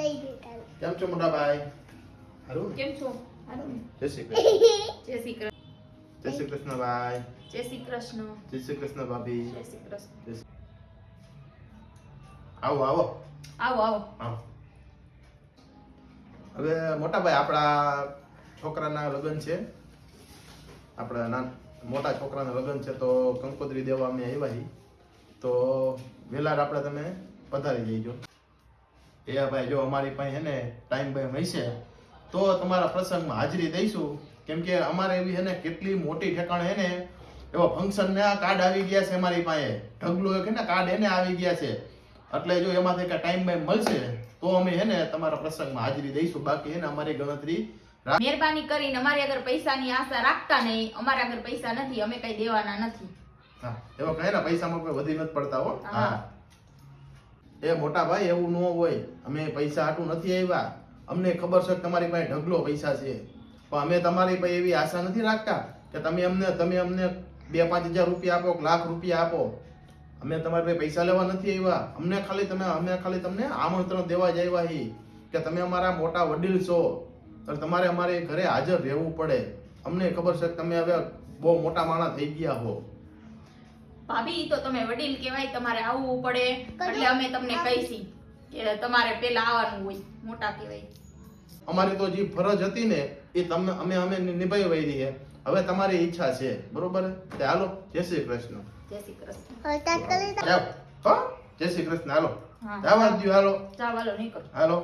કેમ છો મોટા ભાઈ? હારું? કેમ છો? હારું. જય શ્રી કૃષ્ણ. જય શ્રી કૃષ્ણ. જય શ્રી કૃષ્ણ ભાઈ. જય શ્રી કૃષ્ણ. જય શ્રી કૃષ્ણ ભાભી. જય શ્રી કૃષ્ણ. આવો આવો આવો આવો. આવો. હવે મોટા ભાઈ આપણા છોકરાના લગ્ન છે. આપણા મોટા છોકરાના લગ્ન છે તો કંકોત્રી દેવા અમે આવ્યા છીએ. તો વેલાર આપણે તમે પધારી જઈજો. એ ભાઈ જો અમારી પાસે હે ને ટાઈમ ભાઈ હશે તો તમારા પ્રસંગમાં હાજરી દઈશું. કેમ કે અમારે એવી હે ને કેટલી મોટી ઠેકાણે હે ને એવા ફંક્શન ના કાર્ડ આવી ગયા છે અમારી પાસે. ઢગલો એક હે ને કાર્ડ એને આવી ગયા છે. એટલે જો એમાંથી કે ટાઈમ ભાઈ મળશે તો અમે હે ને તમારા પ્રસંગમાં હાજરી દઈશું. બાકી હે ને અમારી ગણતરી મહેરબાની કરીને અમારી આગળ પૈસાની આશા રાખતા નહીં. અમારા આગળ પૈસા નથી, અમે કઈ દેવાના નથી. હા એવો કહે ને પૈસામાં કોઈ વધી નથી પડતા હો. હા. હા એ મોટા ભાઈ એવું ન હોય. અમે પૈસા હાટું નથી આવ્યા. અમને ખબર છે કે તમારી પાસે ઢગલો પૈસા છે, પણ અમે તમારી પાસે એવી આશા નથી રાખતા કે તમે અમને 2-5 હજાર રૂપિયા આપો કે લાખ રૂપિયા આપો. અમે તમારી પાસે પૈસા લેવા નથી આવ્યા. અમે ખાલી તમને આમંત્રણ દેવા જ આવ્યા છીએ કે તમે અમારા મોટા વડીલ છો, તો તમારે અમારે ઘરે હાજર રહેવું પડે. અમને ખબર છે કે તમે હવે બહુ મોટા માણસ થઈ ગયા હો. ભાભી તો તમે વડીલ કહેવાય, તમારે આવવું પડે એટલે અમે તમને કહીશી કે તમારે પેલા આવવાનું હોય. મોટા કહેવાય. અમારી તો જે ફરજ હતી ને એ અમે નિભાવી રહી છે. હવે તમારી ઈચ્છા છે, બરોબર? તે હાલો. જય શ્રી કૃષ્ણ. જય શ્રી કૃષ્ણ. જાઓ હો. જય શ્રી કૃષ્ણ. હાલો હા. જવા દ્યો. હાલો ચાલો નીકળો. હાલો.